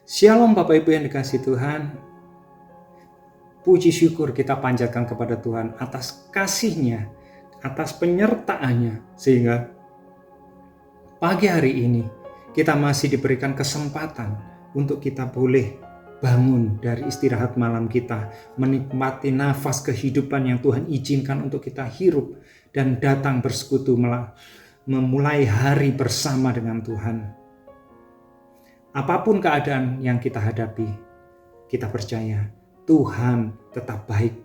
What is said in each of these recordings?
Shalom Bapak Ibu yang dikasihi Tuhan. Puji syukur kita panjatkan kepada Tuhan atas kasih-Nya, atas penyertaan-Nya, sehingga pagi hari ini kita masih diberikan kesempatan untuk kita boleh bangun dari istirahat malam kita, menikmati nafas kehidupan yang Tuhan izinkan untuk kita hirup dan datang bersekutu memulai hari bersama dengan Tuhan. Apapun keadaan yang kita hadapi, kita percaya Tuhan tetap baik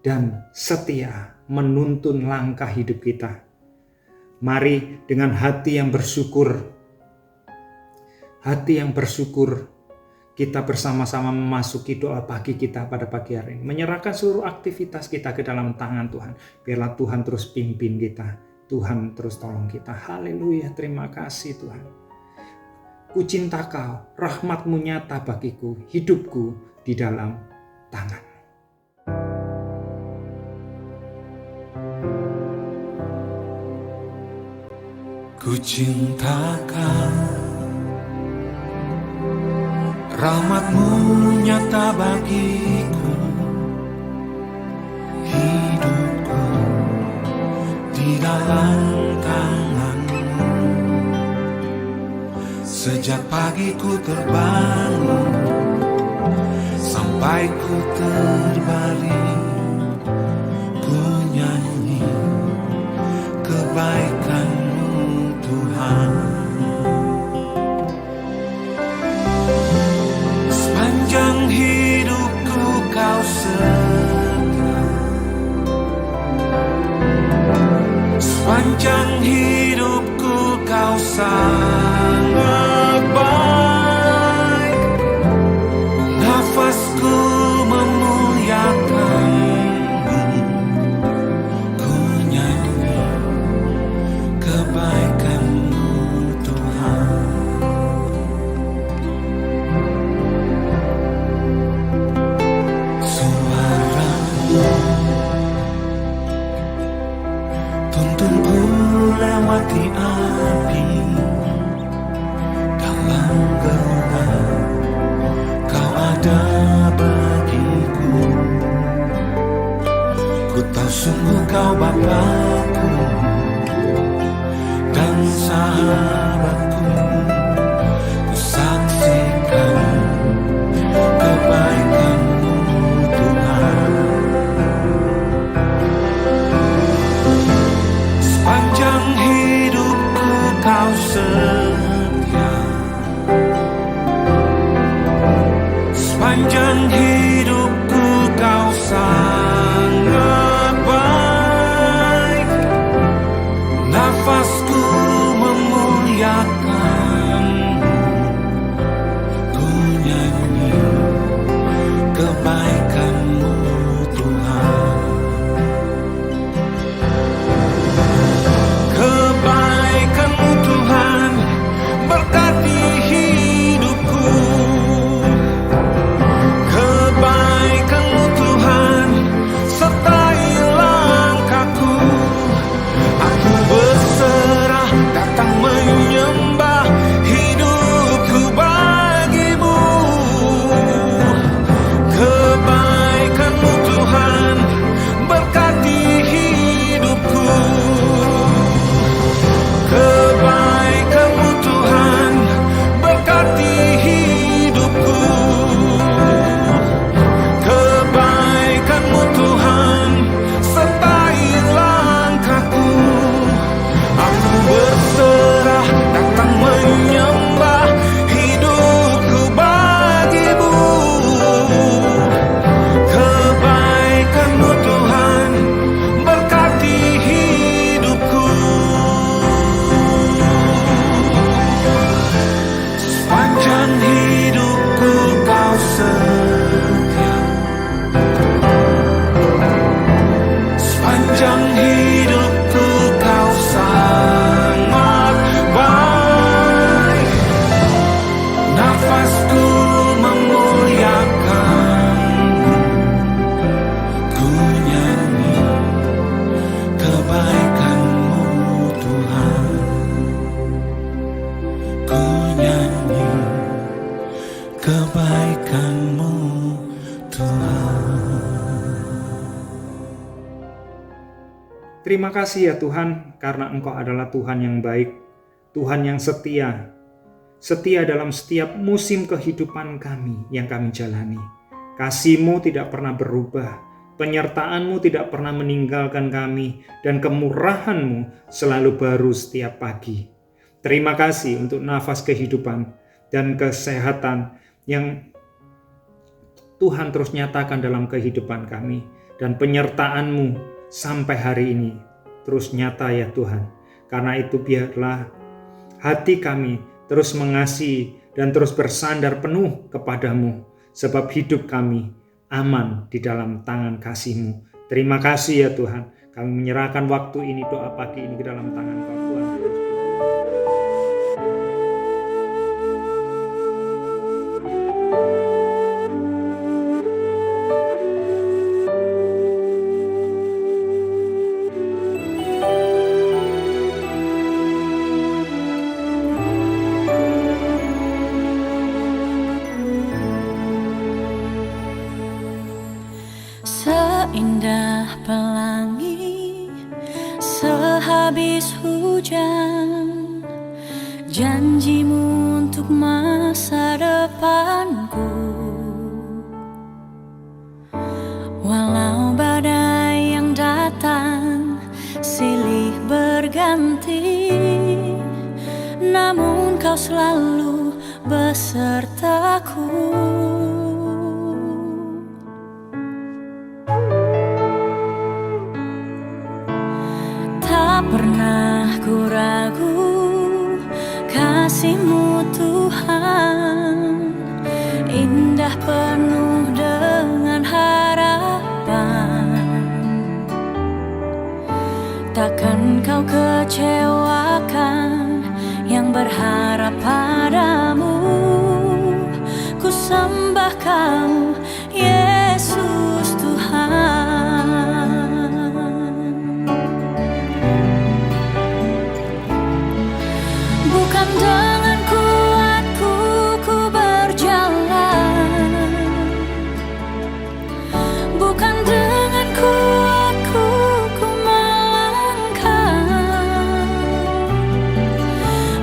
dan setia menuntun langkah hidup kita. Mari dengan hati yang bersyukur, kita bersama-sama memasuki doa pagi kita pada pagi hari ini. Menyerahkan seluruh aktivitas kita ke dalam tangan Tuhan. Biarlah Tuhan terus pimpin kita. Tuhan terus tolong kita. Haleluya, terima kasih Tuhan. Ku cinta Kau, rahmat-Mu nyata bagiku, hidupku di dalam tangan. Ku cinta Kau, rahmat-Mu nyata bagiku, hidupku di dalam tangan-Mu. Sejak pagi ku terbangun sampai ku terbaring, ku nyanyi kebaikan-Mu Tuhan. Sepanjang hidupku Kau setia, sepanjang hidupku Kau sangat baik. Nafasku memuliakan-Mu, ku nyanyi kebaikan-Mu Tuhan. Suara-Mu tuntunku lewati api, dalam gelap Kau ada bagiku. Ku tahu sungguh Kau Bapa-Ku dan sahabat-Ku. Ku saksikan kebaikan-Mu Tuhan. Sepanjang hidupku Kau setia, sepanjang hidupku Kau sangat baik. Nafasku memuliakan Terima kasih ya Tuhan, karena Engkau adalah Tuhan yang baik, Tuhan yang setia, setia dalam setiap musim kehidupan kami yang kami jalani. Kasih-Mu tidak pernah berubah, penyertaan-Mu tidak pernah meninggalkan kami, dan kemurahan-Mu selalu baru setiap pagi. Terima kasih untuk nafas kehidupan dan kesehatan yang Tuhan terus nyatakan dalam kehidupan kami, dan penyertaan-Mu sampai hari ini terus nyata ya Tuhan. Karena itu biarlah hati kami terus mengasihi dan terus bersandar penuh kepadamu, sebab hidup kami aman di dalam tangan kasih-Mu. Terima kasih ya Tuhan, kami menyerahkan waktu ini, doa pagi ini ke dalam tangan Kau Tuhan. Seindah pelangi sehabis hujan, janji-Mu untuk masa depanku. Walau badai yang datang silih berganti, namun Kau selalu besertaku. Tak pernah ku ragu kasih-Mu Tuhan, indah penuh dengan harapan. Takkan Kau kecewakan yang berharap padamu. Ku sembah Kau, Yesus Tuhan. Bukan dengan kuatku ku berjalan, bukan dengan kuatku ku melangkah,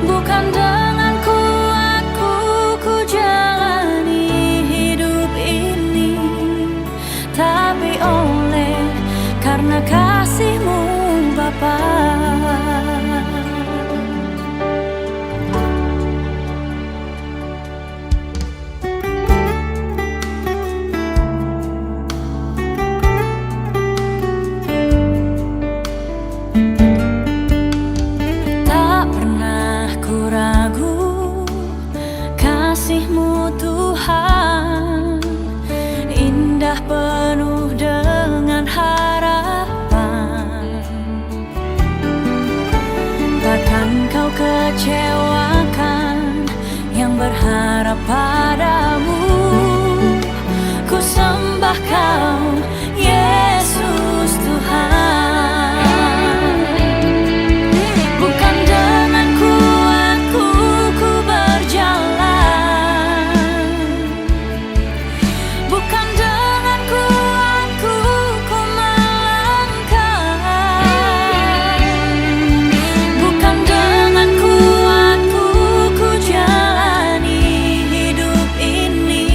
bukan dengan kuatku ku jalani hidup ini, tapi oleh karena kasih-Mu Bapa. Kasih-Mu Tuhan, indah penuh dengan harapan. Takkan Kau kecewakan yang berharap padamu. Ku sembah Kau, Yesus Tuhan. Bukan dengan kuatku ku berjalan, bukan dengan kuatku ku melangkah, bukan dengan kuatku ku jalani hidup ini,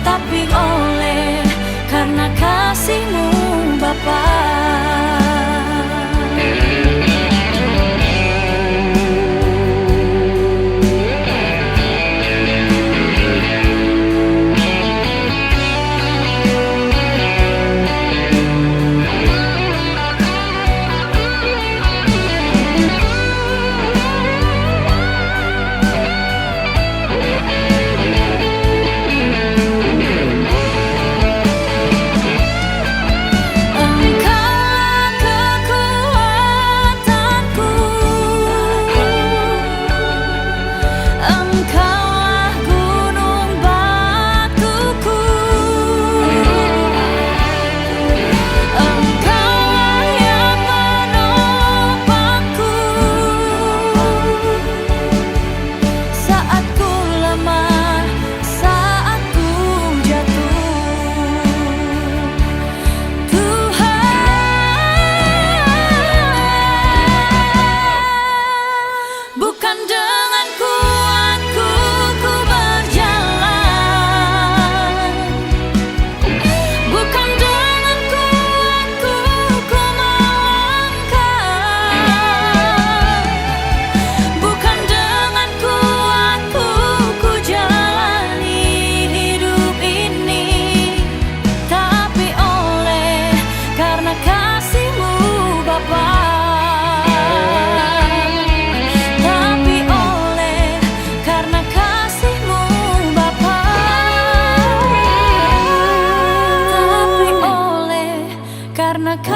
tapi oleh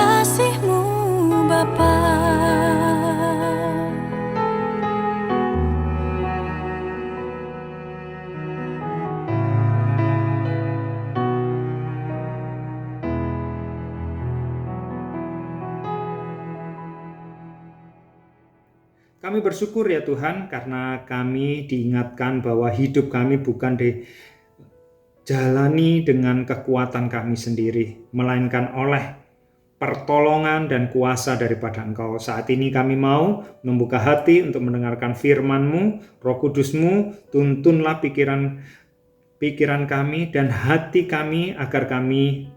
kasih-Mu Bapa. Kami bersyukur ya Tuhan karena kami diingatkan bahwa hidup kami bukan dijalani dengan kekuatan kami sendiri, melainkan oleh pertolongan dan kuasa daripada Engkau. Saat ini kami mau membuka hati untuk mendengarkan firman-Mu, Roh Kudus-Mu, tuntunlah pikiran kami dan hati kami agar kami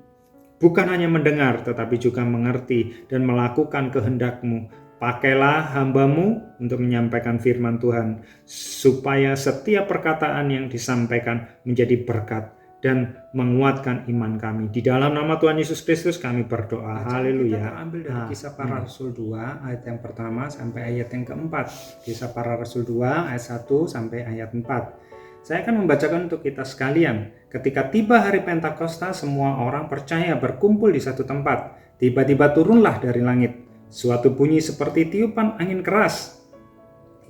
bukan hanya mendengar tetapi juga mengerti dan melakukan kehendak-Mu. Pakailah hamba-Mu untuk menyampaikan firman Tuhan, supaya setiap perkataan yang disampaikan menjadi berkat dan menguatkan iman kami. Di dalam nama Tuhan Yesus Kristus kami berdoa. Haleluya. Kita terambil dari Kisah Para Rasul 2 ayat yang pertama sampai ayat yang keempat. Kisah Para Rasul 2 ayat 1 sampai ayat 4. Saya akan membacakan untuk kita sekalian. Ketika tiba hari Pentakosta, semua orang percaya berkumpul di satu tempat. Tiba-tiba turunlah dari langit suatu bunyi seperti tiupan angin keras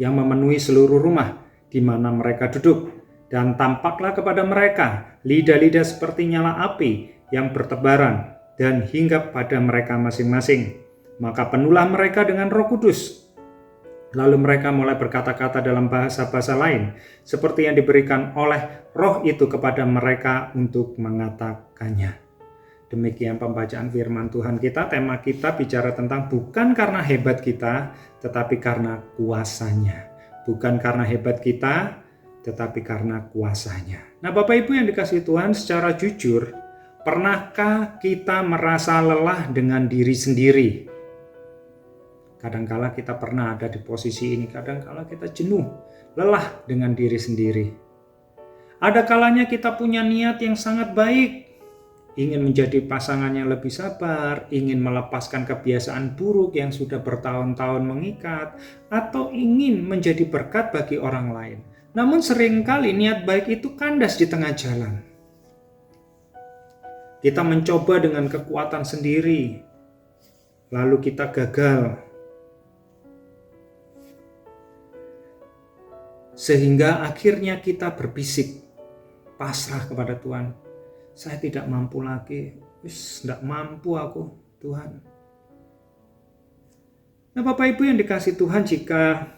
yang memenuhi seluruh rumah di mana mereka duduk. Dan tampaklah kepada mereka lidah-lidah seperti nyala api yang bertebaran dan hinggap pada mereka masing-masing. Maka penuhlah mereka dengan Roh Kudus. Lalu mereka mulai berkata-kata dalam bahasa-bahasa lain, seperti yang diberikan oleh Roh itu kepada mereka untuk mengatakannya. Demikian pembacaan firman Tuhan kita. Tema kita bicara tentang bukan karena hebat kita, tetapi karena kuasanya. Bukan karena hebat kita, tetapi karena kuasanya. Nah, Bapak Ibu yang dikasihi Tuhan, secara jujur, pernahkah kita merasa lelah dengan diri sendiri? Kadangkala kita pernah ada di posisi ini, kadangkala kita jenuh, lelah dengan diri sendiri. Ada kalanya kita punya niat yang sangat baik, ingin menjadi pasangan yang lebih sabar, ingin melepaskan kebiasaan buruk yang sudah bertahun-tahun mengikat, atau ingin menjadi berkat bagi orang lain. Namun seringkali niat baik itu kandas di tengah jalan. Kita mencoba dengan kekuatan sendiri, lalu kita gagal. Sehingga akhirnya kita berbisik, pasrah kepada Tuhan. Saya tidak mampu lagi, tidak mampu aku, Tuhan. Nah, Bapak Ibu yang dikasihi Tuhan, jika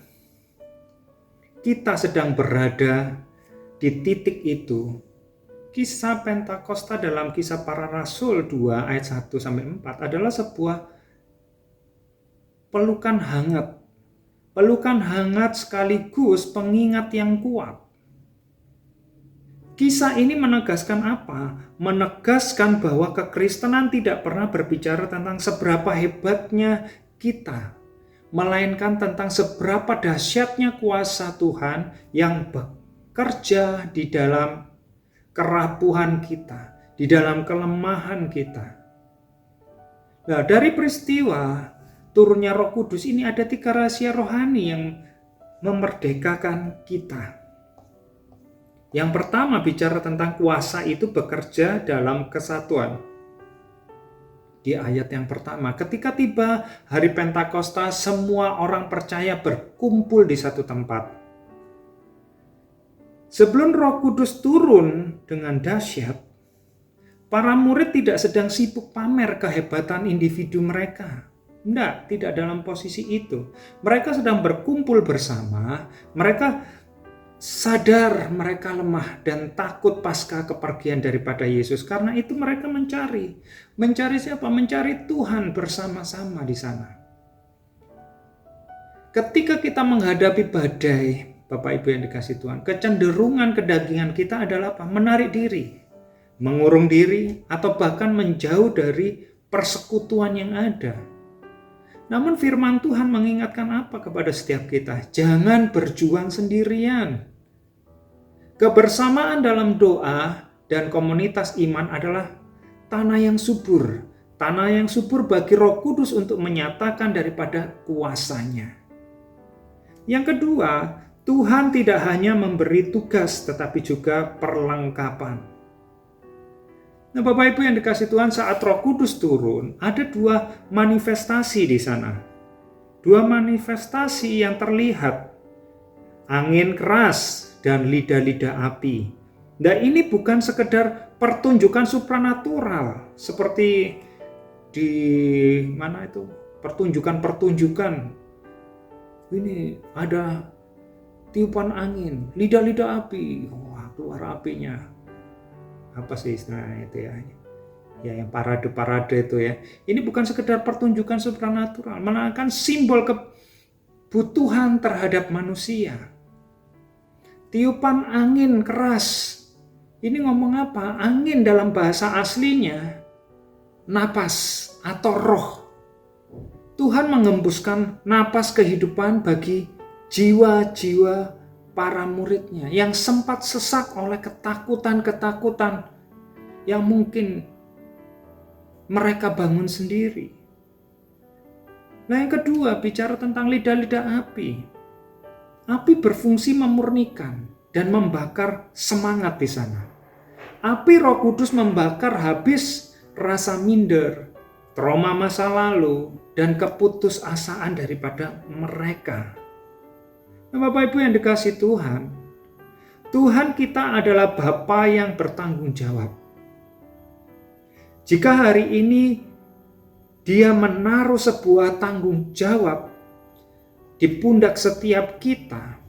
kita sedang berada di titik itu, kisah Pentakosta dalam Kisah Para Rasul 2 ayat 1-4 adalah sebuah pelukan hangat. Pelukan hangat sekaligus pengingat yang kuat. Kisah ini menegaskan apa? Menegaskan bahwa kekristenan tidak pernah berbicara tentang seberapa hebatnya kita, melainkan tentang seberapa dahsyatnya kuasa Tuhan yang bekerja di dalam kerapuhan kita, di dalam kelemahan kita. Nah, dari peristiwa turunnya Roh Kudus ini ada 3 rahasia rohani yang memerdekakan kita. Yang pertama bicara tentang kuasa itu bekerja dalam kesatuan. Di ayat yang pertama, ketika tiba hari Pentakosta, semua orang percaya berkumpul di satu tempat. Sebelum Roh Kudus turun dengan dahsyat, para murid tidak sedang sibuk pamer kehebatan individu mereka. Tidak dalam posisi itu. Mereka sedang berkumpul bersama, mereka sadar mereka lemah dan takut pasca kepergian daripada Yesus. Karena itu mereka mencari siapa? Mencari Tuhan bersama-sama di sana. Ketika kita menghadapi badai, Bapak Ibu yang dikasihi Tuhan, kecenderungan kedagingan kita adalah apa? Menarik diri, mengurung diri, atau bahkan menjauh dari persekutuan yang ada. Namun firman Tuhan mengingatkan apa kepada setiap kita? Jangan berjuang sendirian. Kebersamaan dalam doa dan komunitas iman adalah tanah yang subur. Tanah yang subur bagi Roh Kudus untuk menyatakan daripada kuasanya. Yang kedua, Tuhan tidak hanya memberi tugas tetapi juga perlengkapan. Nah, Bapak Ibu yang dikasih Tuhan, saat Roh Kudus turun, ada dua manifestasi di sana. Dua manifestasi yang terlihat, angin keras dan lidah-lidah api. Nah, ini bukan sekedar pertunjukan supranatural seperti di mana itu, pertunjukan. Ini ada tiupan angin, lidah-lidah api, wah keluar apinya. Apa sih istilahnya itu ya? Ya yang parade-parade itu ya. Ini bukan sekedar pertunjukan supranatural, melainkan simbol kebutuhan terhadap manusia. Tiupan angin keras. Ini ngomong apa? Angin dalam bahasa aslinya napas atau roh. Tuhan mengembuskan napas kehidupan bagi jiwa-jiwa para muridnya yang sempat sesak oleh ketakutan-ketakutan yang mungkin mereka bangun sendiri. Nah, yang kedua bicara tentang lidah-lidah api. Api berfungsi memurnikan dan membakar semangat di sana. Api Roh Kudus membakar habis rasa minder, trauma masa lalu, dan keputusasaan daripada mereka. Nah, Bapak Ibu yang dikasih Tuhan, Tuhan kita adalah Bapa yang bertanggung jawab. Jika hari ini Dia menaruh sebuah tanggung jawab di pundak setiap kita,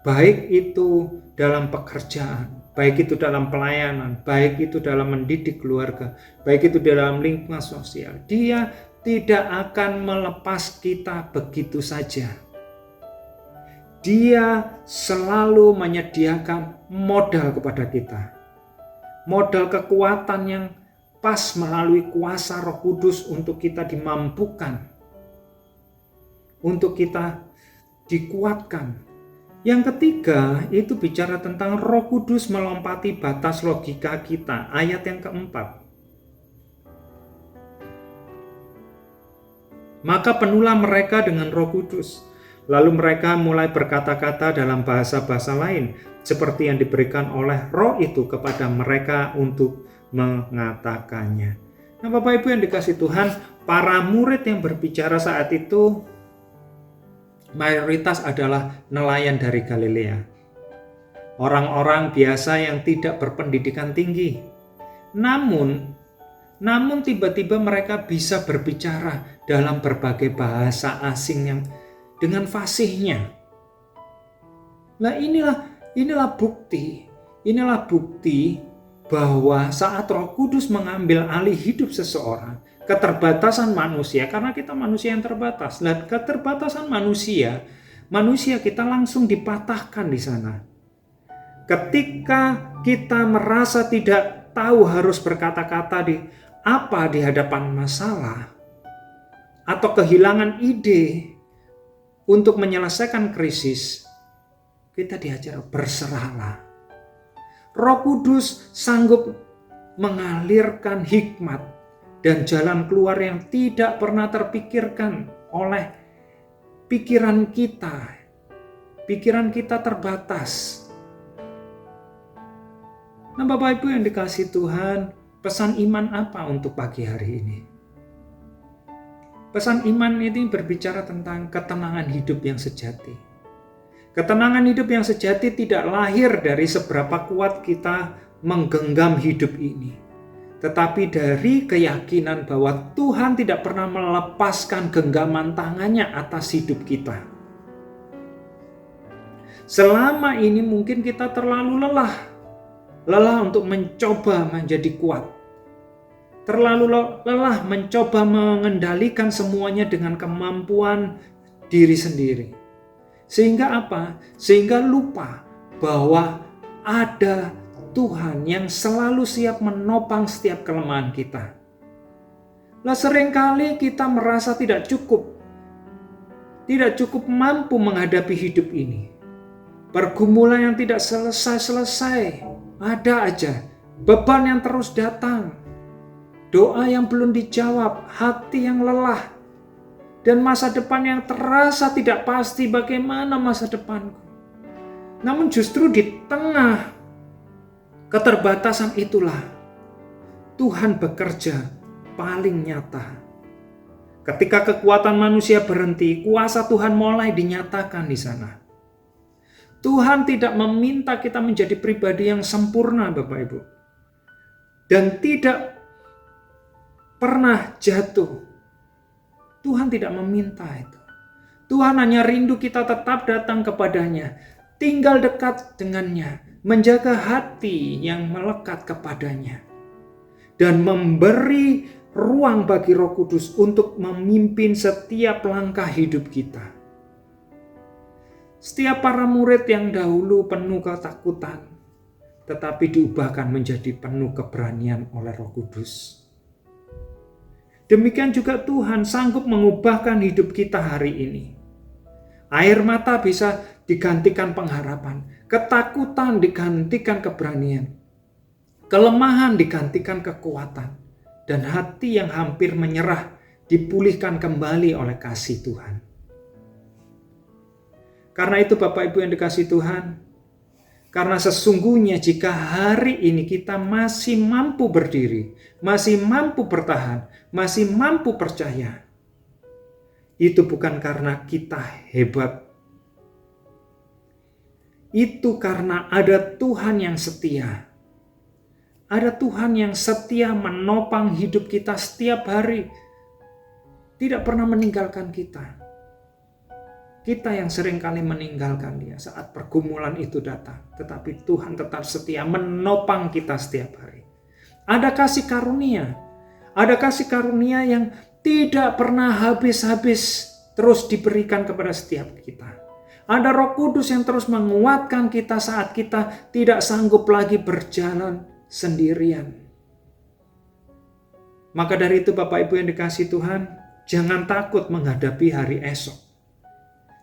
baik itu dalam pekerjaan, baik itu dalam pelayanan, baik itu dalam mendidik keluarga, baik itu dalam lingkungan sosial, Dia tidak akan melepas kita begitu saja. Dia selalu menyediakan modal kepada kita. Modal kekuatan yang pas melalui kuasa Roh Kudus untuk kita dimampukan, untuk kita dikuatkan. Yang ketiga itu bicara tentang Roh Kudus melompati batas logika kita, ayat yang keempat. Maka penuhlah mereka dengan Roh Kudus, lalu mereka mulai berkata-kata dalam bahasa-bahasa lain, seperti yang diberikan oleh Roh itu kepada mereka untuk mengatakannya. Nah, Bapak Ibu yang dikasih Tuhan, para murid yang berbicara saat itu mayoritas adalah nelayan dari Galilea. Orang-orang biasa yang tidak berpendidikan tinggi. Namun tiba-tiba mereka bisa berbicara dalam berbagai bahasa asing yang dengan fasihnya. Nah, inilah bukti bahwa saat Roh Kudus mengambil alih hidup seseorang, keterbatasan manusia, karena kita manusia yang terbatas, dan keterbatasan manusia kita langsung dipatahkan di sana. Ketika kita merasa tidak tahu harus berkata-kata di hadapan masalah, atau kehilangan ide untuk menyelesaikan krisis, kita diajar berserahlah. Roh Kudus sanggup mengalirkan hikmat dan jalan keluar yang tidak pernah terpikirkan oleh pikiran kita. Pikiran kita terbatas. Nah, Bapak Ibu yang dikasih Tuhan, pesan iman apa untuk pagi hari ini? Pesan iman ini berbicara tentang ketenangan hidup yang sejati. Ketenangan hidup yang sejati tidak lahir dari seberapa kuat kita menggenggam hidup ini, tetapi dari keyakinan bahwa Tuhan tidak pernah melepaskan genggaman tangannya atas hidup kita. Selama ini mungkin kita terlalu lelah untuk mencoba menjadi kuat. Terlalu lelah mencoba mengendalikan semuanya dengan kemampuan diri sendiri. Sehingga apa? Sehingga lupa bahwa ada Tuhan yang selalu siap menopang setiap kelemahan kita. Lah, seringkali kita merasa tidak cukup mampu menghadapi hidup ini. Pergumulan yang tidak selesai, ada aja. Beban yang terus datang. Doa yang belum dijawab, hati yang lelah. Dan masa depan yang terasa tidak pasti, bagaimana masa depanku. Namun justru di tengah keterbatasan itulah Tuhan bekerja paling nyata. Ketika kekuatan manusia berhenti, kuasa Tuhan mulai dinyatakan di sana. Tuhan tidak meminta kita menjadi pribadi yang sempurna, Bapak Ibu. Dan tidak pernah jatuh. Tuhan tidak meminta itu. Tuhan hanya rindu kita tetap datang kepadanya, tinggal dekat dengannya, menjaga hati yang melekat kepadanya, dan memberi ruang bagi Roh Kudus untuk memimpin setiap langkah hidup kita. Setiap para murid yang dahulu penuh ketakutan, tetapi diubahkan menjadi penuh keberanian oleh Roh Kudus. Demikian juga Tuhan sanggup mengubahkan hidup kita hari ini. Air mata bisa digantikan pengharapan, ketakutan digantikan keberanian, kelemahan digantikan kekuatan, dan hati yang hampir menyerah dipulihkan kembali oleh kasih Tuhan. Karena itu Bapak Ibu yang dikasihi Tuhan, karena sesungguhnya jika hari ini kita masih mampu berdiri, masih mampu bertahan, masih mampu percaya, itu bukan karena kita hebat. Itu karena ada Tuhan yang setia. Ada Tuhan yang setia menopang hidup kita setiap hari. Tidak pernah meninggalkan kita. Kita yang seringkali meninggalkan Dia saat pergumulan itu datang. Tetapi Tuhan tetap setia menopang kita setiap hari. Ada kasih karunia. Ada kasih karunia yang tidak pernah habis-habis terus diberikan kepada setiap kita. Ada Roh Kudus yang terus menguatkan kita saat kita tidak sanggup lagi berjalan sendirian. Maka dari itu Bapak Ibu yang dikasihi Tuhan, jangan takut menghadapi hari esok.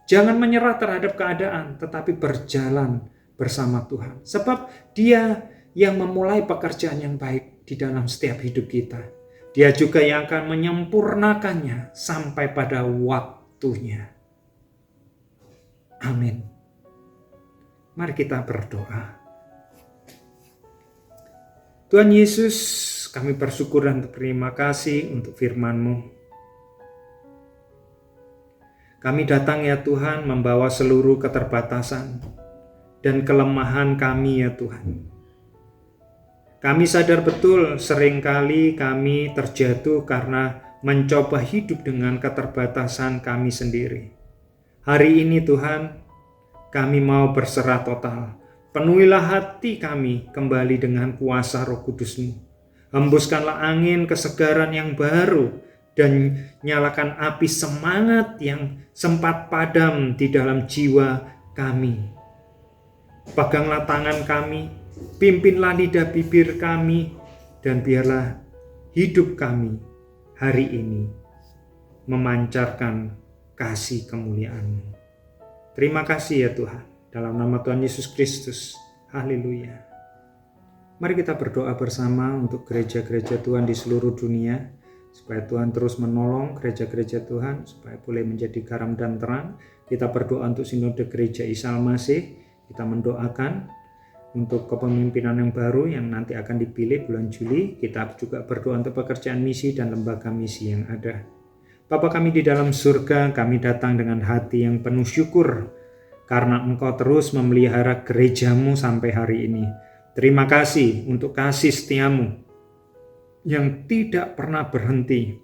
Jangan menyerah terhadap keadaan, tetapi berjalan bersama Tuhan. Sebab Dia yang memulai pekerjaan yang baik di dalam setiap hidup kita. Dia juga yang akan menyempurnakannya sampai pada waktunya. Amin. Mari kita berdoa. Tuhan Yesus, kami bersyukur dan berterima kasih untuk firman-Mu. Kami datang ya Tuhan membawa seluruh keterbatasan dan kelemahan kami ya Tuhan. Kami sadar betul seringkali kami terjatuh karena mencoba hidup dengan keterbatasan kami sendiri. Hari ini Tuhan, kami mau berserah total. Penuhilah hati kami kembali dengan kuasa Roh Kudus-Mu. Hembuskanlah angin kesegaran yang baru dan nyalakan api semangat yang sempat padam di dalam jiwa kami. Peganglah tangan kami, pimpinlah lidah bibir kami, dan biarlah hidup kami hari ini memancarkan kasih kemuliaan-Mu. Terima kasih ya Tuhan. Dalam nama Tuhan Yesus Kristus. Haleluya. Mari kita berdoa bersama untuk gereja-gereja Tuhan di seluruh dunia. Supaya Tuhan terus menolong gereja-gereja Tuhan. Supaya boleh menjadi garam dan terang. Kita berdoa untuk sinode gereja Isa Al-Masih. Kita mendoakan untuk kepemimpinan yang baru yang nanti akan dipilih bulan Juli. Kita juga berdoa untuk pekerjaan misi dan lembaga misi yang ada. Bapa kami di dalam surga, kami datang dengan hati yang penuh syukur karena Engkau terus memelihara gereja-Mu sampai hari ini. Terima kasih untuk kasih setia-Mu yang tidak pernah berhenti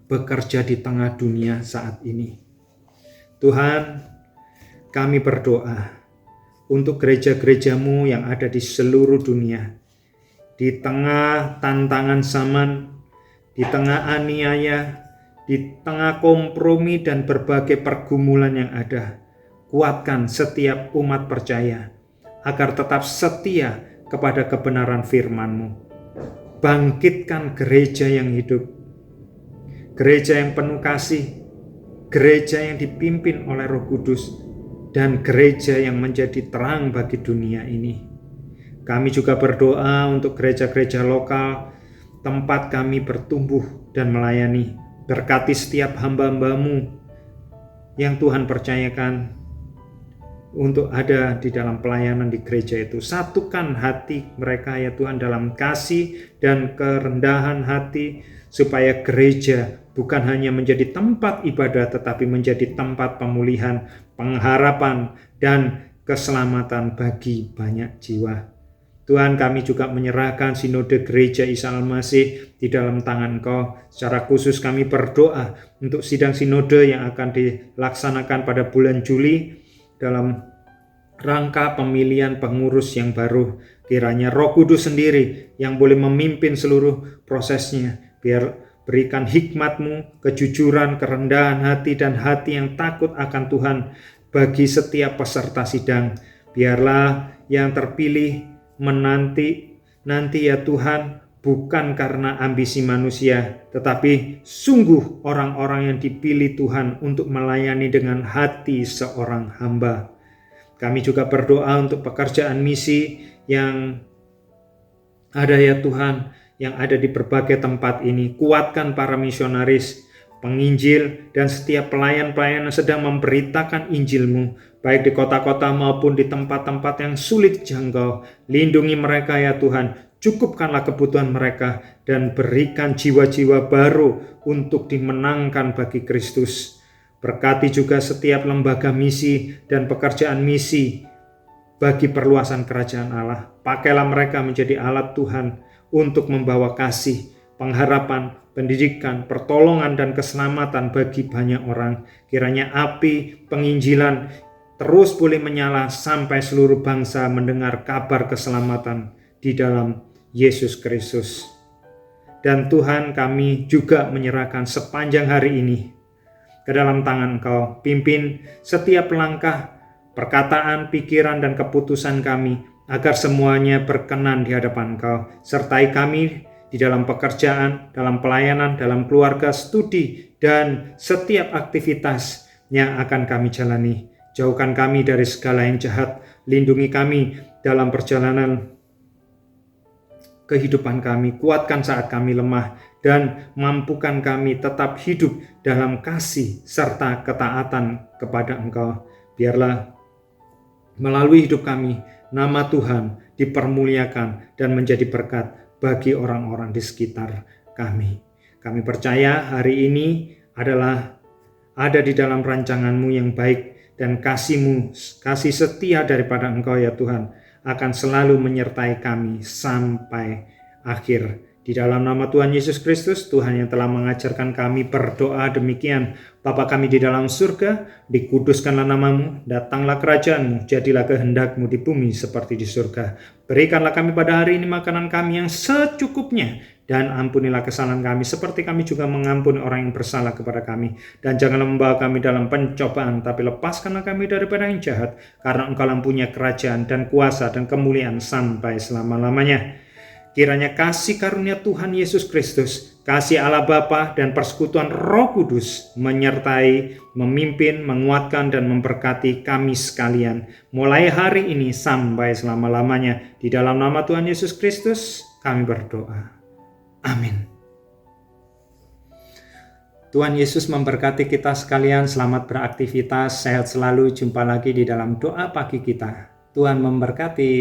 bekerja di tengah dunia saat ini. Tuhan, kami berdoa untuk gereja-gereja-Mu yang ada di seluruh dunia. Di tengah tantangan zaman, di tengah aniaya, di tengah kompromi dan berbagai pergumulan yang ada, kuatkan setiap umat percaya agar tetap setia kepada kebenaran firman-Mu. Bangkitkan gereja yang hidup, gereja yang penuh kasih, gereja yang dipimpin oleh Roh Kudus, dan gereja yang menjadi terang bagi dunia ini. Kami juga berdoa untuk gereja-gereja lokal, tempat kami bertumbuh dan melayani. Berkati setiap hamba-hamba-Mu yang Tuhan percayakan untuk ada di dalam pelayanan di gereja itu. Satukan hati mereka ya Tuhan dalam kasih dan kerendahan hati, supaya gereja bukan hanya menjadi tempat ibadah, tetapi menjadi tempat pemulihan, pengharapan, dan keselamatan bagi banyak jiwa. Tuhan, kami juga menyerahkan sinode gereja Isa Al-Masih di dalam tangan Engkau. Secara khusus kami berdoa untuk sidang sinode yang akan dilaksanakan pada bulan Juli dalam rangka pemilihan pengurus yang baru. Kiranya Roh Kudus sendiri yang boleh memimpin seluruh prosesnya. Biar berikan hikmat-Mu, kejujuran, kerendahan hati, dan hati yang takut akan Tuhan bagi setiap peserta sidang. Biarlah yang terpilih menanti ya Tuhan, bukan karena ambisi manusia, tetapi sungguh orang-orang yang dipilih Tuhan untuk melayani dengan hati seorang hamba. Kami juga berdoa untuk pekerjaan misi yang ada ya Tuhan, yang ada di berbagai tempat ini. Kuatkan para misionaris, penginjil, dan setiap pelayan-pelayan yang sedang memberitakan Injil-Mu, baik di kota-kota maupun di tempat-tempat yang sulit jangkau. Lindungi mereka ya Tuhan, cukupkanlah kebutuhan mereka, dan berikan jiwa-jiwa baru untuk dimenangkan bagi Kristus. Berkati juga setiap lembaga misi dan pekerjaan misi bagi perluasan kerajaan Allah. Pakailah mereka menjadi alat Tuhan untuk membawa kasih, pengharapan, pendidikan, pertolongan, dan keselamatan bagi banyak orang. Kiranya api penginjilan terus boleh menyala sampai seluruh bangsa mendengar kabar keselamatan di dalam Yesus Kristus. Dan Tuhan, kami juga menyerahkan sepanjang hari ini ke dalam tangan Engkau. Pimpin setiap langkah, perkataan, pikiran, dan keputusan kami, agar semuanya berkenan di hadapan Engkau. Sertai kami di dalam pekerjaan, dalam pelayanan, dalam keluarga, studi, dan setiap aktivitas yang akan kami jalani. Jauhkan kami dari segala yang jahat, lindungi kami dalam perjalanan kehidupan kami, kuatkan saat kami lemah, dan mampukan kami tetap hidup dalam kasih serta ketaatan kepada Engkau. Biarlah melalui hidup kami, nama Tuhan dipermuliakan dan menjadi berkat bagi orang-orang di sekitar kami. Kami percaya hari ini adalah ada di dalam rancangan-Mu yang baik, dan kasih-Mu, kasih setia daripada Engkau ya Tuhan, akan selalu menyertai kami sampai akhir. Di dalam nama Tuhan Yesus Kristus, Tuhan yang telah mengajarkan kami berdoa demikian. Bapa kami di dalam surga, dikuduskanlah nama-Mu, datanglah kerajaan-Mu, jadilah kehendak-Mu di bumi seperti di surga. Berikanlah kami pada hari ini makanan kami yang secukupnya, dan ampunilah kesalahan kami seperti kami juga mengampuni orang yang bersalah kepada kami. Dan janganlah membawa kami dalam pencobaan, tapi lepaskanlah kami daripada yang jahat, karena Engkau mempunyai kerajaan dan kuasa dan kemuliaan sampai selama-lamanya. Kiranya kasih karunia Tuhan Yesus Kristus, kasih Allah Bapa, dan persekutuan Roh Kudus menyertai, memimpin, menguatkan, dan memberkati kami sekalian mulai hari ini sampai selama-lamanya. Di dalam nama Tuhan Yesus Kristus kami berdoa. Amin. Tuhan Yesus memberkati kita sekalian. Selamat beraktivitas, sehat selalu. Jumpa lagi di dalam doa pagi kita. Tuhan memberkati.